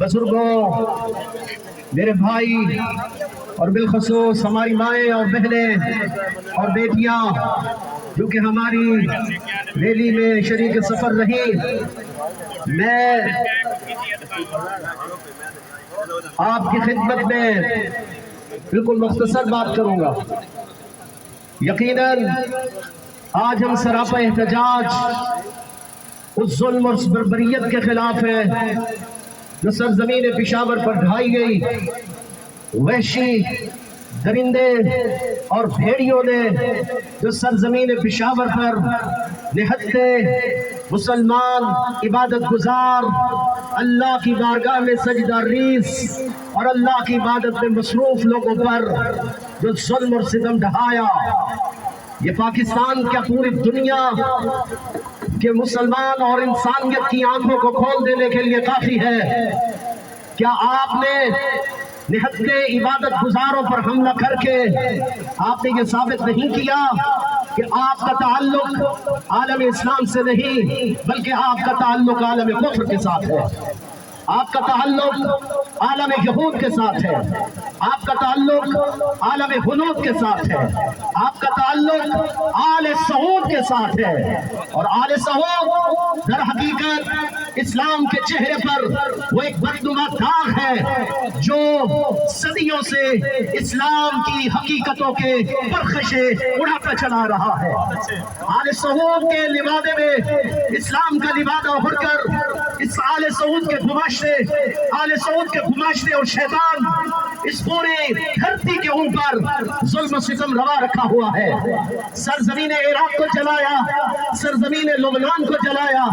بزرگوں، میرے بھائی اور بالخصوص ہماری مائیں اور بہنیں اور بیٹیاں جو کہ ہماری ریلی میں شریک سفر رہی، میں آپ کی خدمت میں بالکل مختصر بات کروں گا۔ یقیناً آج ہم سراپا احتجاج اس ظلم اور بربریت کے خلاف ہے جو سرزمین پشاور پر ڈھائی گئی۔ وحشی درندے اور بھیڑیوں نے جو سرزمین پشاور پر نہتے مسلمان عبادت گزار، اللہ کی بارگاہ میں سجدہ ریز اور اللہ کی عبادت میں مصروف لوگوں پر جو ظلم اور ستم ڈھایا، یہ پاکستان کیا پوری دنیا کہ مسلمان اور انسانیت کی آنکھوں کو کھول دینے کے لیے کافی ہے؟ کیا آپ نے نہتے عبادت گزاروں پر حملہ کر کے آپ نے یہ ثابت نہیں کیا کہ آپ کا تعلق عالم اسلام سے نہیں بلکہ آپ کا تعلق عالم کفر کے ساتھ ہے، آپ کا تعلق عالم یہود کے ساتھ ہے، آپ کا تعلق عالم ہنود کے ساتھ ہے، آپ کا تعلق آل سعود کے ساتھ ہے؟ اور آل سعود در حقیقت اسلام کے چہرے پر وہ ایک بدنما داغ ہے جو صدیوں سے اسلام کی حقیقتوں کے پرخشیں اڑاتا چلا رہا ہے۔ آل سعود کے لبادے میں اسلام کا لبادہ اڑ کر اس آل سعود کے گماشتے اور شیطان اس پورے دھرتی کے اوپر ظلم و ستم روا رکھا ہوا ہے۔ سرزمین عراق کو جلایا، سرزمین لبنان کو جلایا،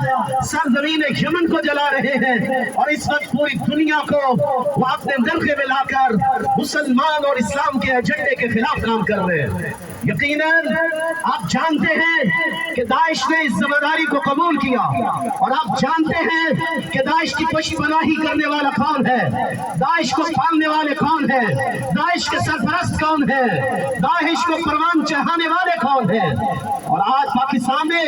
سرزمین یمن کو جلا رہے ہیں، اور اس وقت پوری دنیا کو وہ اپنے نرخے میں لا کر مسلمان اور اسلام کے ایجنڈے کے خلاف کام کر رہے ہیں۔ یقیناً آپ جانتے ہیں کہ داعش نے اس ذمہ داری کو قبول کیا، اور آپ جانتے ہیں کہ داعش کی پشت پناہی کرنے والا کون ہے، داعش کو پالنے والے کون ہیں، داعش کے سرپرست کون ہیں، داعش کو پروان چڑھانے والے کون ہیں۔ اور آج پاکستان میں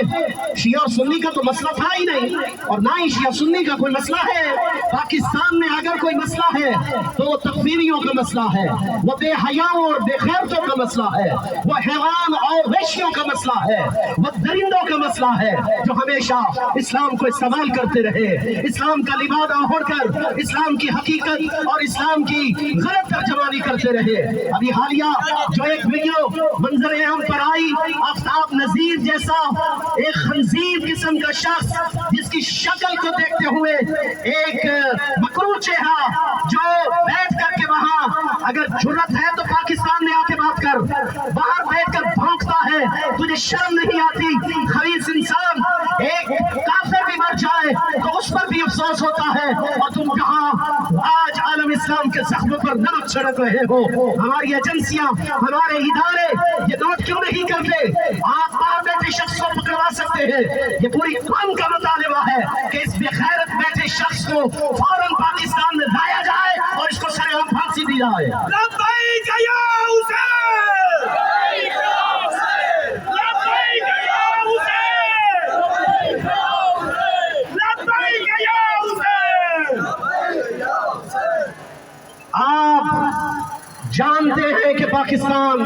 شیعہ اور سنی کا تو مسئلہ تھا ہی نہیں، اور نہ ہی شیعہ سنی کا کوئی مسئلہ ہے۔ پاکستان میں اگر کوئی مسئلہ ہے تو وہ تکفیریوں کا مسئلہ ہے، وہ بے حیاؤں اور بے غیرتوں کا مسئلہ ہے، وہ حیوان اور وحشیوں کا مسئلہ ہے، وہ درندوں کا مسئلہ ہے جو ہمیشہ اسلام کو استعمال کرتے رہے، اسلام کا لبادہ اوڑھ کر اسلام کی حقیقت اور اسلام کی غلط ترجمانی کرتے رہے۔ ابھی حالیہ جو ایک ویڈیو منظر عام پر آئی، آفتاب نذیر جیسا ایک خنزیر قسم کا شخص جس کی شکل کو دیکھتے ہوئے ایک مکروہ چہرہ جو بیٹھ کر کے وہاں اگر جرت ہے تو پاکستان میں آ کے بات کر، باہر بیٹھ کر بھونکتا ہے، تجھے شرم نہیں آتی؟ خبیث انسان، ایک کافر بھی مر جائے تو اس پر بھی افسوس ہوتا ہے، اور تم کہاں آج عالم اسلام کے زخموں پر نمک چھڑک رہے ہو؟ ہماری ایجنسیاں، ہمارے ادارے یہ نوٹ کیوں نہیں کرتے؟ آپ باہر بیٹھے شخص کو پکڑوا سکتے ہیں، یہ پوری قوم کا مطالبہ ہے کہ اس بے غیرت بیٹھے شخص کو فوراً پاکستان میں لایا جائے اور اس کو سر عام پھانسی دی جائے۔ لبیک یا حسین، لبیک یا حسین، لبیک یا حسین۔ آپ جانتے ہیں کہ پاکستان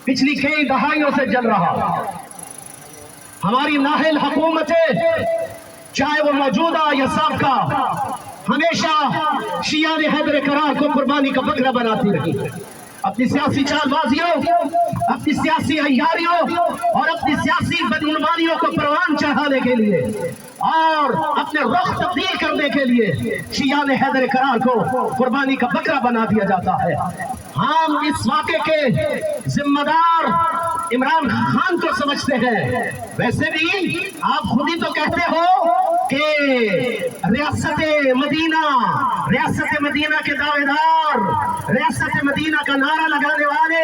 پچھلی کئی دہائیوں سے جل رہا، ہماری نااہل حکومتیں چاہے وہ موجودہ یا سابقہ ہمیشہ شیعہ حیدر کرار کو قربانی کا بکرا بناتی رہی، اپنی سیاسی چال بازیوں، اپنی سیاسی عیاریوں اور اپنی سیاسی بدعنوانیوں کو پروان چڑھانے کے لیے اور اپنے رخ تبدیل کرنے کے لیے شیعہ حیدر کرار کو قربانی کا بکرا بنا دیا جاتا ہے۔ ہم اس واقعے کے ذمہ دار عمران خان کو سمجھتے ہیں، ویسے بھی آپ خود ہی تو کہتے ہو کہ ریاست مدینہ کے دعوے دار، ریاست مدینہ کا نعرہ لگانے والے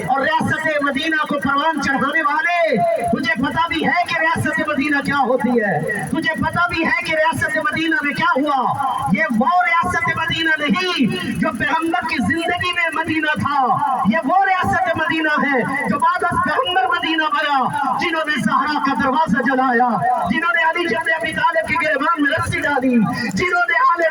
اور ریاست مدینہ کو پروان چڑھانے والے، تجھے پتا بھی ہے کہ ریاست مدینہ کیا ہوتی ہے، تجھے پتا بھی ہے کہ ریاست مدینہ میں کیا ہوا۔ یہ وہ ریاست مدینہ نہیں جو پیغمبر کی زندگی میں مدینہ تھا، یہ وہ ریاست مدینہ ہے جو بعد از پیغمبر مدینہ بنا، جنہوں نے زہرا کا دروازہ جلایا، جنہوں نے علی جن ابی طالب کے گریبان میں رسی ڈالی، جنہوں نے آل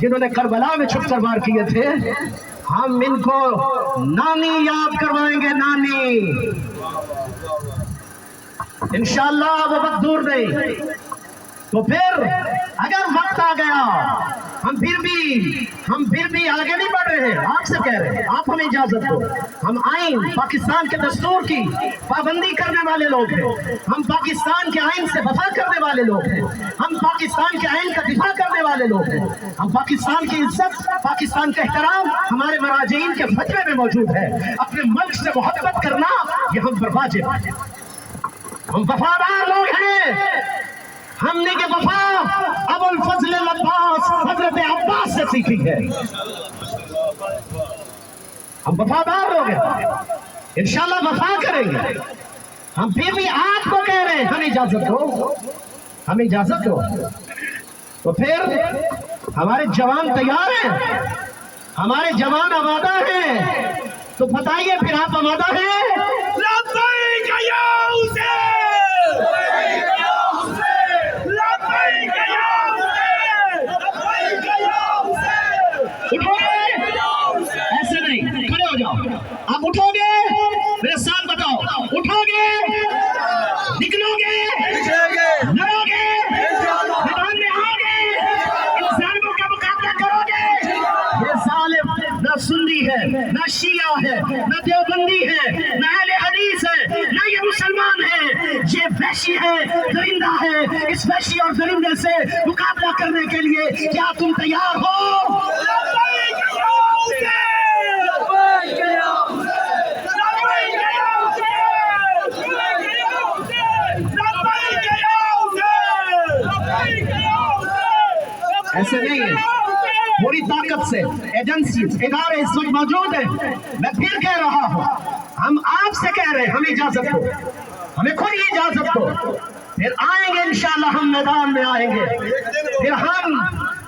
جنہوں نے کربلا میں چھپ کر وار کیے تھے، ہم ان کو نانی یاد کروائیں گے، نانی۔ انشاءاللہ وہ وقت دور نہیں۔ تو پھر اگر وقت آ گیا، ہم پھر بھی آگے نہیں بڑھ رہے ہیں، آپ سے کہہ رہے ہیں، آپ ہمیں اجازت دو۔ ہم آئین پاکستان کے دستور کی پابندی کرنے والے لوگ ہیں، ہم پاکستان کے آئین سے وفا کرنے والے لوگ ہیں، ہم پاکستان کے آئین کا دفاع کرنے والے لوگ ہیں، ہم پاکستان کی عزت، پاکستان کا احترام ہمارے مراجعین کے فتوے میں موجود ہے۔ اپنے ملک سے محبت کرنا یہ ہم پر واجب ہے۔ ہم وفادار لوگ ہیں۔ ہم نے کہ وفا ابو الفضل العباس حضرت عباس سے سیکھی ہے۔ ہم وفادار لوگ ہیں، انشاءاللہ وفا کریں گے۔ ہم پھر بھی آپ کو کہہ رہے ہیں، ہمیں اجازت دو، ہمیں اجازت دو۔ تو پھر ہمارے جوان تیار ہیں، ہمارے جوان آمادہ ہیں، تو بتائیے پھر آپ آمادہ ہیں؟ لبیک یا حسین، لبیک یا حسین، لبیک یا حسین۔ اٹھو گے؟ ایسے نہیں، کھڑے ہو جاؤ۔ آپ اٹھو گے؟ میرے ساتھ بتاؤ، اٹھو گے؟ نکلو گے؟ لڑو گے؟ میدان میں آؤ گے؟ ان ظالموں کا مقابلہ کرو گے؟ یہ ظالم نہ سنی ہے، نہ شیعہ ہے، نہ دیوبندی ہے، نہ اہل حدیث ہے، نہ یہ مسلمان ہے، یہ وحشی ہے، درندہ ہے۔ اس وحشی اور درندے سے مقابلہ کرنے کے لیے کیا تم تیار ہو؟ لبیک یا حسین، لبیک یا حسین، لبیک یا حسین، لبیک یا حسین، لبیک یا حسین، لبیک یا حسین۔ ایسے نہیں ہے، پوری طاقت سے ایجنسیز، ادارے اس وقت موجود ہیں۔ میں پھر کہہ رہا ہوں، ہم آپ سے کہہ رہے ہیں، ہمیں اجازت دو، ہمیں خود ہی اجازت دو۔ پھر آئیں گے انشاءاللہ، ہم میدان میں آئیں گے، پھر ہم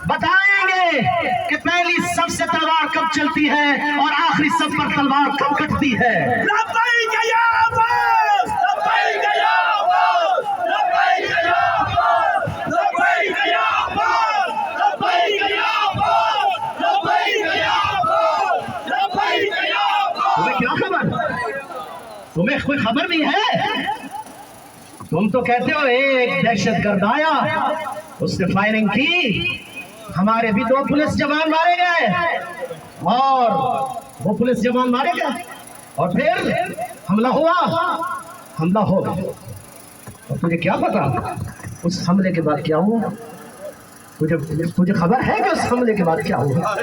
بتائیں گے کہ پہلی صف سے تلوار کب چلتی ہے اور آخری صف پر تلوار کب کٹتی ہے۔ لبیک یا عباس، لبیک یا عباس، لبیک یا عباس، لبیک یا عباس، لبیک یا عباس، لبیک یا عباس، لبیک یا عباس۔ تمہیں کیا خبر؟ تمہیں کوئی خبر نہیں ہے؟ تم تو کہتے ہو ایک دہشت گرد آیا، اس نے فائرنگ کی، ہمارے بھی 2 پولیس جوان مارے گئے، اور وہ پولیس جوان مارے گئے، اور پھر حملہ ہوا، حملہ ہو گیا۔ اور تجھے کیا پتا اس حملے کے بعد کیا ہوا؟ تجھے خبر ہے کہ اس حملے کے بعد کیا ہوا؟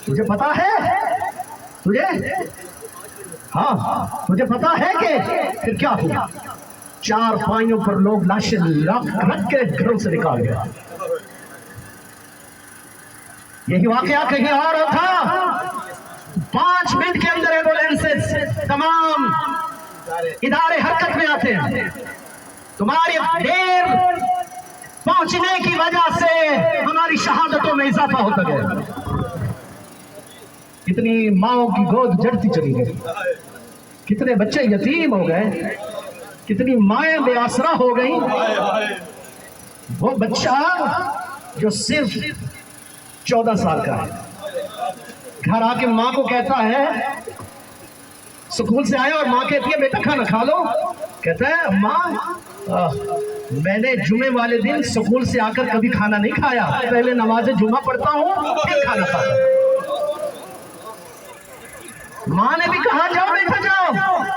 تجھے پتا ہے؟ تجھے؟ ہاں، مجھے پتا ہے کہ پھر کیا ہوا۔ 4 پائیوں پر لوگ لاشیں رکھ کے گھروں سے نکال گیا۔ یہی واقعہ کہیں اور تھا۔ 5 منٹ کے اندر ایمبولینسز تمام ادارے حرکت میں آتے ہیں۔ تمہاری دیر پہنچنے کی وجہ سے ہماری شہادتوں میں اضافہ ہوتا گیا۔ کتنی ماؤں کی گود جڑتی چلی گئی، کتنے بچے یتیم ہو گئے، کتنی مائیں بے آسرا ہو گئیں۔ وہ بچہ جو صرف 14 سال کا ہے، گھر آ کے ماں کو کہتا ہے، سکول سے آیا اور ماں کہتی ہے بیٹا کھانا کھا لو، کہتا ہے ماں میں نے جمعے والے دن سکول سے آ کر کبھی کھانا نہیں کھایا، پہلے نماز جمعہ پڑھتا ہوں پھر کھانا کھاتا ہوں۔ ماں نے بھی کہا جاؤ بیٹا جاؤ،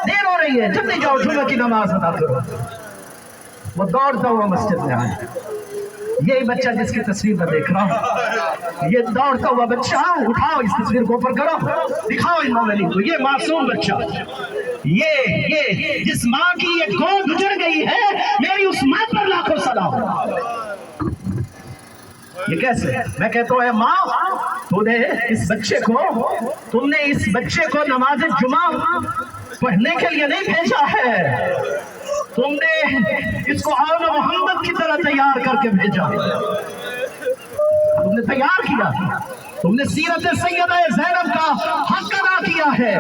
دیر ہو رہی ہے، جلدی جاؤ جمعہ کی نماز ادا کرو۔ وہ دوڑتا ہوا مسجد میں آیا۔ یہی بچہ جس کی تصویر میں دیکھ رہا ہوں، یہ دوڑتا ہوا بچہ، اٹھاؤ اس تصویر کو اوپر کرو، دکھاؤ ان مومنین کو، یہ معصوم بچہ، یہ جس ماں کی یہ گود اجڑ گئی ہے، میری اس ماں پر لاکھوں سلام۔ یہ کیسے؟ میں کہتا ہوں اے ماں، تم نے اس بچے کو نماز جمعہ پڑھنے کے لیے نہیں بھیجا ہے، تم نے اس کو آل محمد کی طرح تیار کر کے بھیجا، تم نے تیار کیا، تم نے سیرت سیدہ زینب کا حق ادا کیا ہے،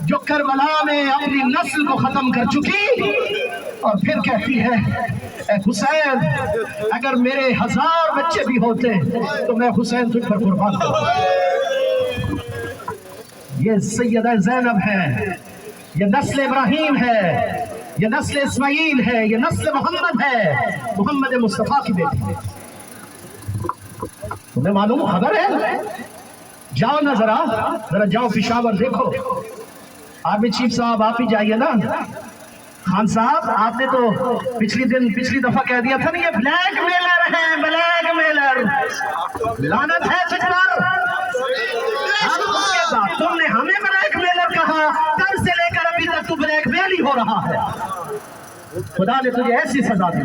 جو کربلا میں اپنی نسل کو ختم کر چکی اور پھر کہتی ہے اے حسین اگر میرے 1000 بچے بھی ہوتے تو میں حسین تجھ پر قربان کروں۔ یہ سیدہ زینب ہے، یہ نسل ابراہیم ہے، یہ نسل اسماعیل ہے، یہ نسل محمد ہے، محمد مصطفیٰ کی بیٹی ہے۔ تمہیں معلوم خبر ہے؟ جاؤ نا ذرا جاؤ پشاور دیکھو۔ آرمی چیف صاحب آپ ہی جائیے نا۔ خان صاحب آپ نے تو پچھلی دفعہ کہہ دیا تھا نا یہ بلیک میلر ہے، بلیک میلر، لعنت ہے تجھ پر۔ تم نے ہمیں بلیک میلر کہا، کل سے لے کر ابھی تک تو بلیک میل ہی ہو رہا ہے۔ خدا نے تجھے ایسی سزا دی،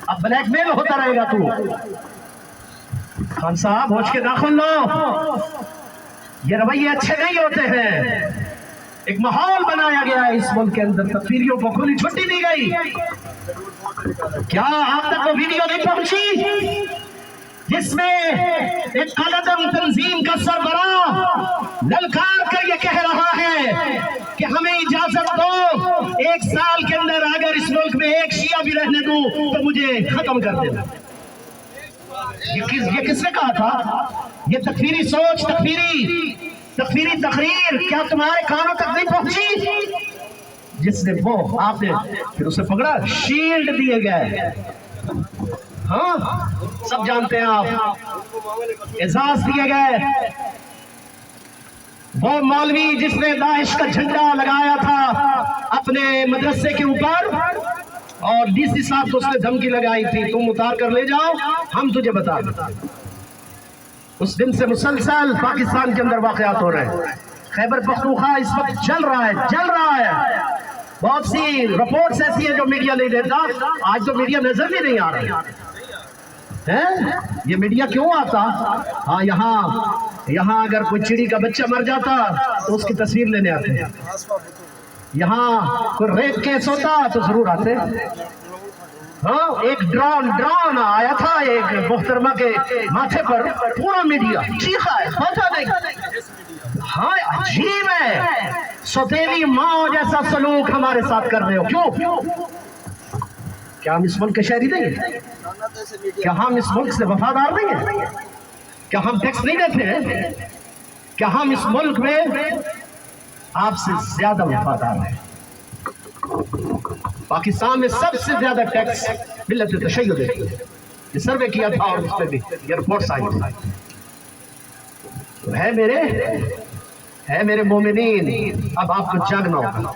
اب بلیک میل ہوتا رہے گا تو۔ خان صاحب ہوش کے داخل لو، یہ رویے اچھے نہیں ہوتے ہیں۔ ایک ماحول بنایا گیا ہے اس ملک کے اندر، تکفیریوں کو کھلی چھٹی دی گئی۔ کیا آپ تک وہ ویڈیو نہیں پہنچی جس میں ایک قلعدم تنظیم کا سربراہ للکار کر یہ کہہ رہا ہے کہ ہمیں اجازت دو، 1 سال کے اندر اگر اس ملک میں ایک شیعہ بھی رہنے دوں تو مجھے ختم کر دینا۔ یہ کس نے کہا تھا؟ یہ تکفیری سوچ، تکفیری تقریر کیا تمہارے کانوں تک نہیں پہنچی؟ جس نے وہ آپ نے پھر اسے پکڑا، شیلڈ دیے گئے، ہاں سب جانتے ہیں آپ، اعزاز دیے گئے۔ وہ مولوی جس نے داعش کا جھنڈا لگایا تھا اپنے مدرسے کے اوپر، اور ڈی سی صاحب کو اس نے دھمکی لگائی تھی تم اتار کر لے جاؤ، ہم تجھے بتا دیں۔ اس دن سے مسلسل پاکستان کے اندر واقعات ہو رہے ہیں۔ خیبر پختونخوا اس وقت جل رہا ہے۔ بہت سی رپورٹس ایسی ہیں جو میڈیا نہیں دیتا، آج تو میڈیا نظر بھی نہیں آ رہا ہے۔ یہ میڈیا کیوں آتا؟ ہاں یہاں اگر کوئی چڑی کا بچہ مر جاتا تو اس کی تصویر لینے آتے ہیں، یہاں کوئی ریپ کیس ہوتا تو ضرور آتے۔ ہاں ایک ڈرون آیا تھا ایک محترمہ کے ماتھے پر، پورا میڈیا چیخا ہے، پتا نہیں۔ ہاں عجیب ہے، سوتیلی ماں جیسا سلوک ہمارے ساتھ کر رہے ہو، کیوں؟ کیا ہم اس ملک کے شہری نہیں ہیں؟ کیا ہم اس ملک سے وفادار نہیں ہیں؟ کیا ہم ٹیکس نہیں دیتے ہیں؟ کیا ہم اس ملک میں آپ سے زیادہ وفادار ہیں؟ پاکستان میں سب سے زیادہ ٹیکس ملت تشیع دیتی ہے، یہ سروے کیا تھا اور اس پہ بھی یہ رپورٹس آئی تھی۔ تو ہے میرے مومنین، اب آپ کو جاگنا ہوگا،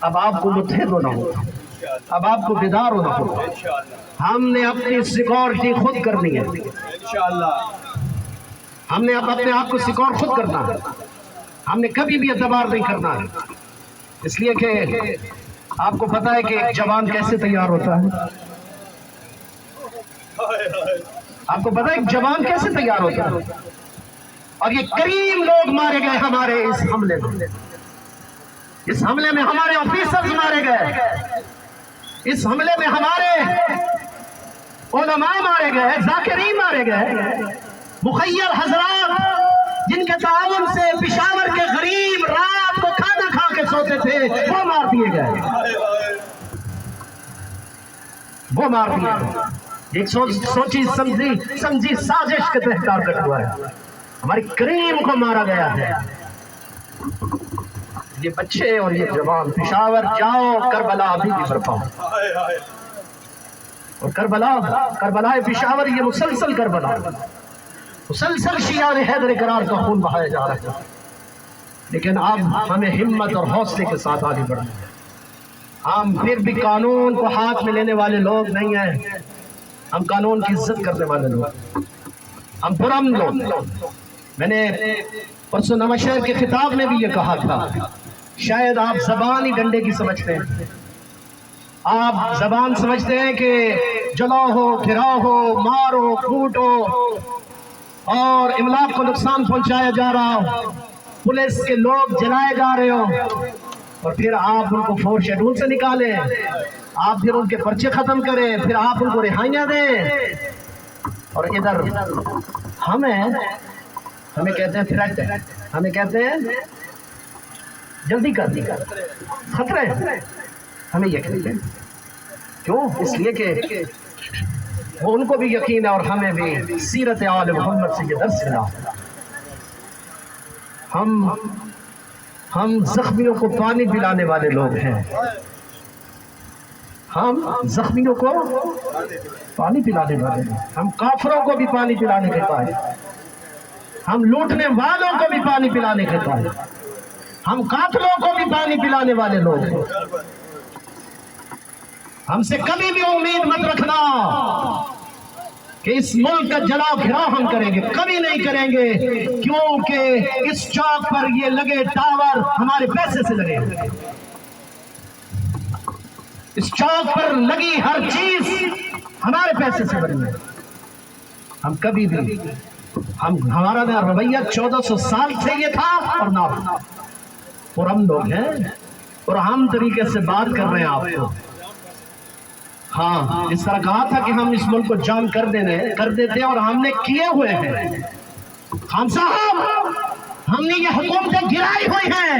اب آپ کو متحد ہونا ہوگا، اب آپ کو بیدار ہونا ہوگا۔ ہم نے اپنی سیکورٹی خود کرنی ہے، ہم نے اب اپنے آپ کو سیکور خود کرنا ہے، ہم نے کبھی بھی اعتبار نہیں کرنا ہے۔ اس لیے کہ آپ کو پتا ہے کہ ایک جوان کیسے تیار ہوتا ہے؟ آپ کو پتا ہے ایک جوان کیسے تیار ہوتا ہے؟ اور یہ کریم لوگ مارے گئے ہمارے اس حملے میں، اس حملے میں ہمارے آفیسرز مارے گئے، اس حملے میں ہمارے علماء مارے گئے، ذاکرین مارے گئے، مخیر حضرات جن کے تعاون سے پشاور کے غریب رات کو کھانا کھا کے سوتے تھے وہ مار دیے گئے، وہ مار دیے گئے۔ ایک سوچی سمجھی سازش کے تحت کارکٹ ہوا ہے، ہماری کریم کو مارا گیا ہے۔ یہ بچے اور یہ جوان پشاور جاؤ، کربلا ابھی بھی برپا ہو، اور کربلا پشاور یہ مسلسل کربلا، مسلسل شیعہ حیدر کرار کا خون بہایا جا رہا ہے۔ لیکن اب ہمیں ہمت اور حوصلے کے ساتھ آگے بڑھنا ہے۔ ہم پھر بھی قانون کو ہاتھ میں لینے والے لوگ نہیں ہیں، ہم قانون کی عزت کرنے والے لوگ، ہم پرامن لوگ۔ میں نے پرسوں نوشہر کے خطاب میں بھی یہ کہا تھا، شاید آپ زبان ہی ڈنڈے کی سمجھتے ہیں، آپ زبان سمجھتے ہیں کہ جلاؤ ہو، گھراؤ ہو، مارو، کوٹو اور املاک کو نقصان پہنچایا جا رہا ہو، پولیس کے لوگ جلائے جا رہے ہو، اور پھر آپ ان کو 4 شیڈول سے نکالیں، آپ پھر ان کے پرچے ختم کریں، پھر آپ ان کو رہائیاں دیں، اور ادھر ہمیں کہتے ہیں تھریٹ ہے، ہمیں کہتے ہیں جلدی کر خطرے، ہمیں یہ کہتے ہیں کیوں؟ اس لیے کہ ان کو بھی یقین ہے اور ہمیں بھی سیرت آل محمد سے یہ درس ملا۔ ہم زخمیوں کو پانی پلانے والے لوگ ہیں، ہم زخمیوں کو پانی پلانے والے ہیں، ہم کافروں کو بھی پانی پلانے کے قائل، ہم لوٹنے والوں کو بھی پانی پلانے کے قائل، ہم قاتلوں کو بھی پانی پلانے والے لوگ ہیں۔ ہم سے کبھی بھی امید مت رکھنا کہ اس ملک کا جلا گھراؤ ہم کریں گے، کبھی نہیں کریں گے، کیونکہ اس چوک پر یہ لگے ٹاور ہمارے پیسے سے لگے ہوئے، اس چوک پر لگی ہر چیز ہمارے پیسے سے بنی ہے۔ ہم کبھی بھی ہمارا رویہ 1400 سال سے یہ تھا اور نہ اور ہم لوگ ہیں اور ہم طریقے سے بات کر رہے ہیں آپ کو۔ ہاں، اس طرح کہا تھا کہ ہم اس ملک کو جان کر دیتے اور ہم نے کیے ہوئے ہیں۔ خان صاحب، ہم نے یہ حکومتیں گرائی ہوئی ہیں،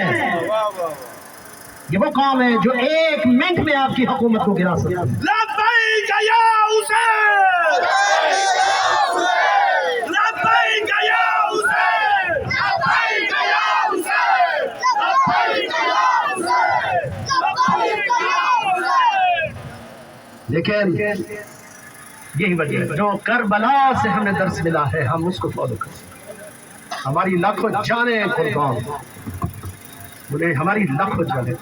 یہ وہ قوم ہے جو 1 منٹ میں آپ کی حکومت کو گرا سکتی ہے۔ لبیک یا حسین، لبیک یا حسین، لبیک یا حسین، لبیک یا حسین، لبیک یا حسین۔ لیکن یہی وجہ ہے جو کربلا سے ہمیں درس ملا ہے، ہم اس کو فالو کر سکتے ہیں۔ ہماری لاکھوں جانیں قربان، بولے ہماری لاکھوں جانیں،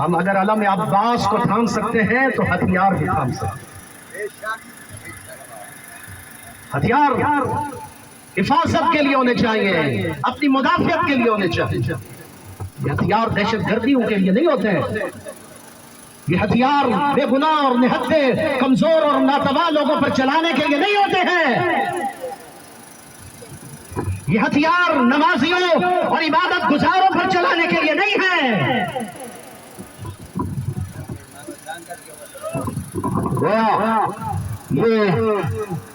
ہم اگر علم عباس کو تھام سکتے ہیں تو ہتھیار بھی تھام سکتے ہیں۔ ہتھیار حفاظت کے لیے ہونے چاہیے، اپنی مدافعت کے لیے ہونے چاہیے۔ یہ ہتھیار دہشت گردیوں کے لیے نہیں ہوتے ہیں، یہ ہتھیار بے گناہ اور نہتے کمزور اور ناتواں لوگوں پر چلانے کے لیے نہیں ہوتے ہیں۔ یہ ہتھیار نمازیوں اور عبادت گزاروں پر چلانے کے لیے نہیں ہے۔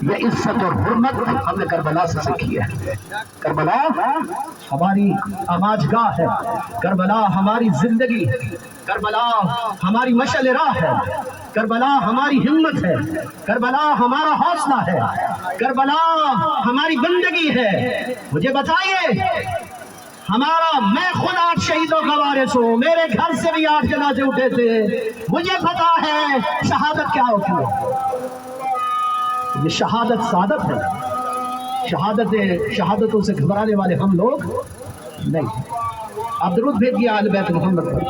یہ عزت اور حرمت ہم نے کربلا سے سیکھی ہے۔ کربلا ہماری آماجگاہ ہے، کربلا ہماری زندگی ہے، کربلا ہماری مشعل راہ ہے، کربلا ہماری ہمت ہے، کربلا ہمارا حوصلہ ہے، کربلا ہماری بندگی ہے۔ مجھے بتائیے، میں خود 8 شہیدوں کا وارث ہوں، میرے گھر سے بھی 8 جنازے اٹھے تھے، مجھے پتا ہے شہادت کیا ہوتی ہے۔ یہ شہادت سعادت ہے، شہادتوں سے گھبرانے والے ہم لوگ نہیں۔ آپ درود بھیجیے آل بیت محمد پر۔